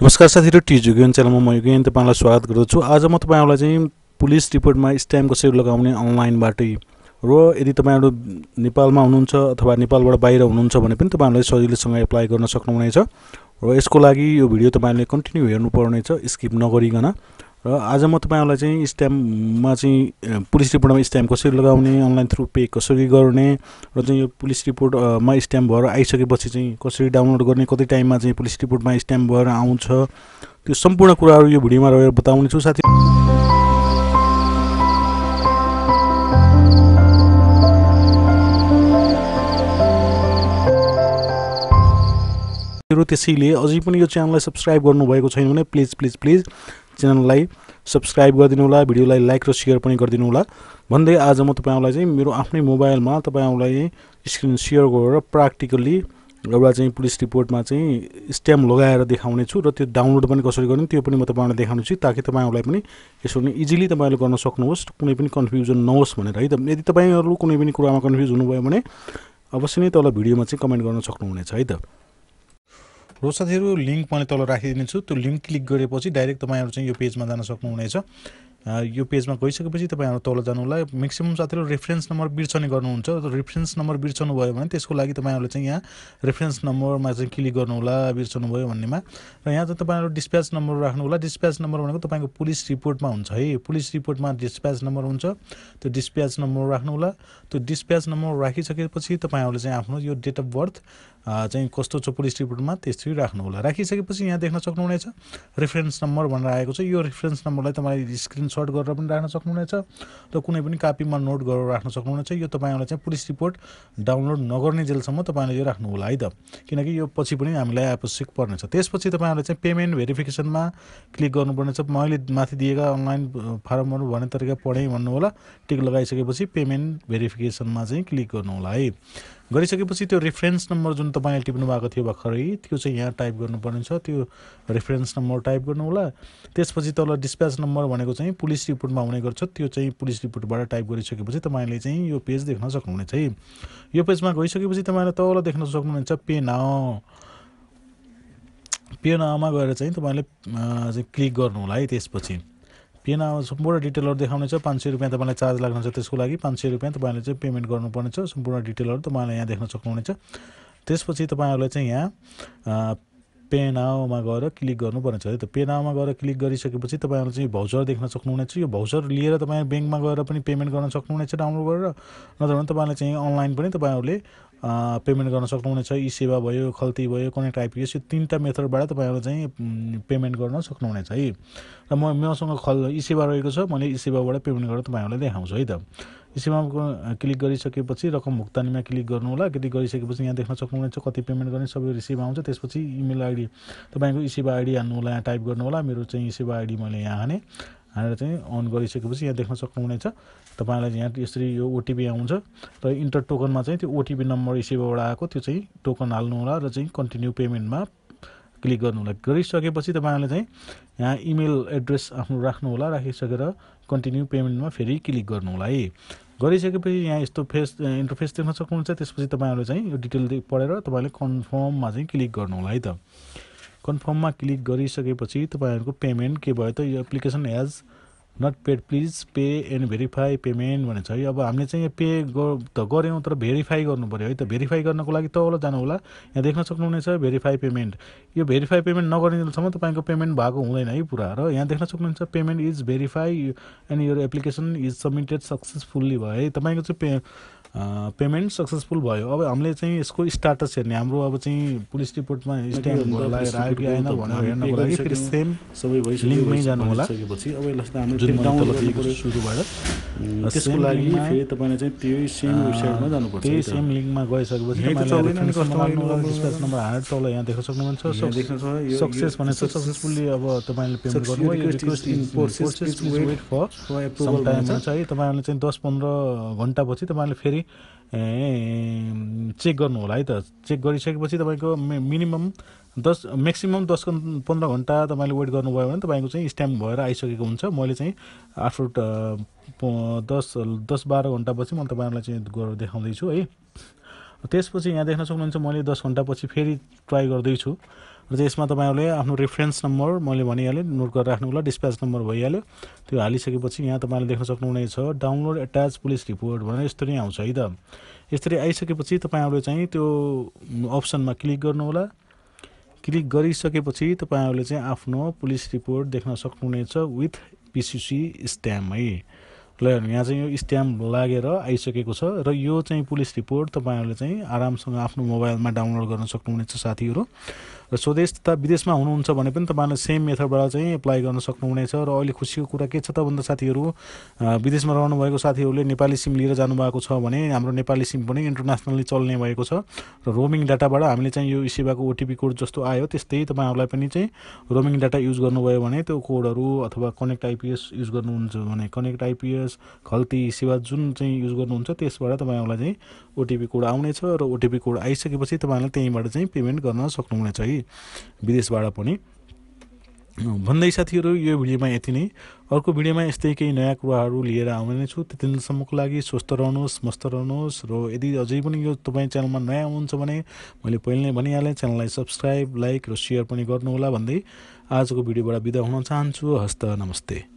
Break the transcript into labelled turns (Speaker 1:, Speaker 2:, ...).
Speaker 1: नमस्कार साथीहरु, योगन च्यानलमा म योगन तपाईलाई स्वागत गर्दछु। आज म तपाईलाई चाहिँ पुलिस रिपोर्टमा स्ट्याम्प कसरी लगाउने अनलाइनबाटै र यदि तपाईहरु नेपालमा हुनुहुन्छ अथवा नेपालबाट बाहिर हुनुहुन्छ भने पनि तपाईहरुले सजिलैसँग एप्लाई गर्न सक्नुहुनेछ र यसको लागि यो भिडियो तपाईहरुले कन्टिन्यू हेर्नु पर्नेछ, स्किप नगरिकन। र आज म तपाईहरुलाई चाहिँ स्ट्याम्पमा चाहिँ पुलिस रिपोर्टमा स्ट्याम्प कसरी लगाउने, अनलाइन थ्रु पे कसरी गर्ने र चाहिँ यो पुलिस रिपोर्टमा स्ट्याम्प भएर आइसकेपछि चाहिँ कसरी डाउनलोड गर्ने, कति टाइममा चाहिँ पुलिस रिपोर्टमा स्ट्याम्प भएर आउँछ, त्यो सम्पूर्ण कुराहरु यो भिडियोमा रहेर बताउने छु साथी। त्यसैले अझै पनि यो च्यानललाई सब्स्क्राइब गर्नुभएको छैन भने प्लिज च्यानललाई सब्स्क्राइब गरिदिनु होला, भिडियोलाई लाइक र शेयर पनि गरिदिनु होला भन्दै आज म तपाईहरुलाई चाहिँ मेरो आफ्नै मोबाइलमा तपाईहरुलाई स्क्रिन शेयर गरेर प्र्याक्टिकली एउटा चाहिँ पुलिस रिपोर्टमा चाहिँ स्ट्याम्प लगाएर देखाउने छु र त्यो डाउनलोड पनि कसरी गर्ने त्यो पनि म तपाईहरुलाई देखाउने छु, ताकि तपाईहरुलाई पनि यसो नि इजिली तपाईहरुले गर्न सक्नुहोस्, कुनै पनि कन्फ्युजन नहोस् भनेर है त। यदि तपाईहरु कुनै पनि कुरामा कन्फ्युज हुनुभयो भने अवश्य नै तल भिडियोमा चाहिँ कमेन्ट गर्न सक्नुहुनेछ है त। र साथीहरु, लिंक मैले तल राखिदिनेछु, त्यो लिंक क्लिक गरेपछि डाइरेक्ट तपाईहरु चाहिँ यो पेजमा जान सक्नुहुनेछ। यो पेजमा गइसकेपछि तपाईहरु तल जानु होला। म्याक्सिमम साथीहरु रेफरेन्स नम्बर बिर्सने गर्नुहुन्छ, रेफरेन्स नम्बर बिर्सनु भयो भने त्यसको लागि तपाईहरुले चाहिँ यहाँ रेफरेन्स नम्बरमा चाहिँ क्लिक गर्नु होला, बिर्सनु भयो भन्नेमा। र यहाँ चाहिँ तपाईहरु डिस्प्याच नम्बर राख्नु होला। डिस्प्याच नम्बर भनेको तपाईको पुलिस रिपोर्टमा हुन्छ है, पुलिस रिपोर्टमा डिस्प्याच नम्बर हुन्छ, त्यो डिस्प्याच नम्बर राख्नु होला। त्यो डिस्प्याच नम्बर राखिसकेपछि तपाईहरुले चाहिँ आफ्नो यो डेट अफ बर्थ चाहिँ कस्तो छ पुलिस रिपोर्टमा त्यसरी राख्नु होला। राखिसकेपछि यहाँ देख्न सक्नुहुनेछ रेफरेन्स नम्बर भनेर आएको छ। यो रेफरेन्स नम्बरलाई तपाईले स्क्रिनशट गरेर पनि राख्न सक्नुहुनेछ र कुनै पनि कपीमा नोट गरेर राख्न सक्नुहुनेछ। यो तपाईहरुले चाहिँ पुलिस रिपोर्ट डाउनलोड नगर्ने जेलसम्म तपाईले यो राख्नु होला है त, किनकि यो पछि पनि हामीलाई आवश्यक पर्नेछ। त्यसपछि तपाईहरुले चाहिँ पेमेन्ट भेरिफिकेसनमा क्लिक गर्नुपर्नेछ। मैले माथि दिएका अनलाइन फारमहरु भन्ने तरिका पढेँ भन्नु होला। टिक लगाइसकेपछि पेमेन्ट भेरिफिकेसनमा चाहिँ क्लिक गर्नु होला है। गरिसकेपछि त्यो रेफरेन्स नम्बर जुन तपाईले टिप्नु भएको थियो भर्खरै त्यो चाहिँ यहाँ टाइप गर्नुपर्नेछ, त्यो रेफरेन्स नम्बर टाइप गर्नु होला। त्यसपछि तल डिस्प्याच नम्बर भनेको चाहिँ पुलिस रिपोर्टमा हुने गर्छ, त्यो चाहिँ पुलिस रिपोर्टबाट टाइप गरिसकेपछि तपाईले चाहिँ यो पेज देख्न सक्नुहुनेछ है। यो पेजमा गइसकेपछि तपाईले तल देख्न सक्नुहुनेछ पे नाउ, पे नाउमा गएर चाहिँ तपाईले चाहिँ क्लिक गर्नु होला है। त्यसपछि पे नाउ सम्पूर्ण डिटेलहरु देखाउने छ। 500 रुपैयाँ तपाईलाई चार्ज लाग्छ, त्यसको लागि 500 रुपैयाँ तपाईले चाहिँ पेमेन्ट गर्नुपर्ने छ। सम्पूर्ण डिटेलहरु तपाईले यहाँ देख्न सक्नुहुनेछ। त्यसपछि तपाईहरुले चाहिँ यहाँ पे नाउमा गएर क्लिक गर्नुपर्ने छ है त। पे नाउमा गएर क्लिक गरिसकेपछि तपाईहरुले चाहिँ भाउचर देख्न सक्नुहुनेछ। यो भाउचर लिएर तपाई बैंकमा गएर पनि पेमेन्ट गर्न सक्नुहुनेछ डाउनलोड गरेर, नत्र भने तपाईले चाहिँ अनलाइन पनि तपाईहरुले पेमेन्ट गर्न सक्नुहुनेछ। ई सेवा भयो, खल्ती भयो, कुनै टाइपको यो तीनटा मेथडबाट तपाईहरुले चाहिँ पेमेन्ट गर्न सक्नुहुनेछ है। र मसँग ई सेवा रहेको छ, मैले ई सेवाबाट पेमेन्ट गरेर तपाईहरुलाई देखाउँछु है त। ई सेवामा क्लिक गरिसकेपछि रकम भुक्तानीमा क्लिक गर्नु होला। क्लिक गरिसकेपछि यहाँ देख्न सक्नुहुनेछ कति पेमेन्ट गर्ने सबै रिसिभ आउँछ। त्यसपछि इमेल आइडी तपाईको ई सेवा आइडी हान्नु होला, यहाँ टाइप गर्नु होला। मेरो चाहिँ ई सेवा आइडी मैले यहाँ हानेर चाहिँ अन गरिसकेपछि यहाँ देख्न सक्नुहुनेछ तपाईलाई यहाँ यसरी यो ओटीपी आउँछ र इन्टर टोकनमा चाहिँ त्यो ओटीपी नम्बर ई सेवाबाट आएको त्यो चाहिँ टोकन हाल्नु होला र चाहिँ कन्टिन्यू पेमेन्टमा क्लिक गर्नु होला। गरिसकेपछि तपाईहरुले चाहिँ यहाँ इमेल एड्रेस आफ्नो राख्नु होला। राखिसकेर कन्टिन्यू पेमेन्टमा फेरि क्लिक गर्नु होला है। गरिसकेपछि यहाँ यस्तो इन्टरफेस देख्न सक्नुहुन्छ। त्यसपछि तपाईहरुले चाहिँ यो डिटेल पढेर तपाईले कन्फर्ममा चाहिँ क्लिक गर्नु होला है त। कन्फर्ममा क्लिक गरिसकेपछि तपाईहरुको पेमेन्ट के भयो त, यो application has not paid please pay and verify payment भनेछ है। अब हामीले चाहिँ पे त गर्यौं तर भेरिफाई गर्नु पर्यो है त। भेरिफाई गर्नको लागि तल जानु होला, यहाँ देख्न सक्नुहुनेछ भेरिफाई पेमेन्ट। यो भेरिफाई पेमेन्ट नगर्नेसम्म तपाईको पेमेन्ट भएको हुँदैन है पुरा। र यहाँ देख्न सक्नुहुन्छ payment is verify and your application is submitted successfully भयो है। तपाईको चाहिँ पेमेन्ट सक्सेसफुल भयो। अब हामीले चाहिँ यसको स्टाटस हेर्ने, हाम्रो अब चाहिँ पुलिस रिपोर्टमा स्ट्याम्प लगाएर आयो कि आएन भनेर हेर्नको लागि फेरि सेम सबै लिंकमै जानु होला। अब यसलाई हामीले डाउनलोड गर्नु सुरुबाट त्यसको लागि फेरि तपाईले चाहिँ त्यही सेम वेबसाइटमा जानुपर्छ। त्यही सेम लिंकमा गइसकेपछि तपाईले कस्टमर डिस्प्याच नम्बर हालेर तल यहाँ देख्न सक्नुहुन्छ सक्सेस भनेको सक्सेसफुली अब तपाईले पेमेन्ट गर्नुभयो। Request in process please wait for some time छ है। तपाईहरुले चाहिँ 10-15 घण्टा पछि तपाईले फेरि चेक गर्नु होला है त। चेक गरिसकेपछि तपाईको मिनिमम म्याक्सिमम 10-15 घण्टा तपाईले वेट गर्नुभयो भने तपाईको चाहिँ स्ट्याम्प भएर आइसकेको हुन्छ। मैले चाहिँ आफ्टर 10-12 घण्टा पछि म तपाईहरुलाई चाहिँ गरेर देखाउँदै छु है। त्यसपछि यहाँ देख्न सक्नुहुन्छ मैले 10 घण्टा पछि फेरि ट्राई गर्दै छु। र त्यसमा तपाईहरुले आफ्नो रेफरेन्स नम्बर मैले भनिहालेँ नोट गरेर राख्नु होला डिस्प्याच नम्बर भइहाल्यो त्यो हालिसकेपछि यहाँ तपाईले देख्न सक्नुहुनेछ डाउनलोड अट्याच पुलिस रिपोर्ट भनेर यसरी आउँछ है त यसरी आइसकेपछि तपाईहरुले चाहिँ त्यो अप्सनमा क्लिक गर्नु होला क्लिक गरिसकेपछि तपाईहरुले चाहिँ आफ्नो पुलिस रिपोर्ट देख्न सक्नुहुनेछ विथ पीसीसी स्ट्याम्प है ल यहाँ चाहिँ यो स्ट्याम्प लागेर आइसकेको छ र यो चाहिँ पुलिस रिपोर्ट तपाईहरुले चाहिँ आरामसँग आफ्नो मोबाइलमा डाउनलोड गर्न सक्नुहुनेछ साथीहरु र स्वदेश तथा विदेशमा हुनुहुन्छ भने पनि तपाईहरुले सेम मेथडबाट चाहिँ एप्लाई गर्न सक्नुहुनेछ र अहिले खुसीको कुरा के छ त भन्दा साथीहरु विदेशमा रहनु भएको साथीहरुले नेपाली सिम लिएर जानु भएको छ भने हाम्रो नेपाली सिम पनि इन्टरनेसनली चल्ने भएको छ र रोमिङ डाटाबाट हामीले चाहिँ यो सेवाको ओटीपी कोड जस्तो आयो त्यस्तै तपाईहरुलाई पनि चाहिँ रोमिङ डाटा युज गर्नुभयो भने त्यो कोडहरु अथवा कनेक्ट आईपीएस युज गर्नुहुन्छ भने कनेक्ट आईपीएस खल्ती सेवा जुन चाहिँ युज गर्नुहुन्छ त्यसबाट तपाईहरुलाई चाहिँ ओटीपी कोड आउनेछ र ओटीपी कोड आइसकेपछि तपाईहरुले त्यहीबाट चाहिँ पेमेन्ट गर्न सक्नुहुनेछ है विदेशबाट पनि भन्दै साथीहरु यो भिडियोमा यति नै अर्को भिडियोमा यस्तै केही नयाँ कुराहरु लिएर आउने नै छु त्यतिन्जेलसम्मको लागि स्वस्थ रहनुहोस् मस्त रहनुहोस् र यदि अझै पनि यो तपाई च्यानलमा नयाँ हुनुहुन्छ भने मैले पहिले नै भनिहालेँ च्यानललाई सब्स्क्राइब लाइक र शेयर पनि गर्नु होला भन्दै आजको भिडियोबाट बिदा हुन चाहन्छु हस्त नमस्ते।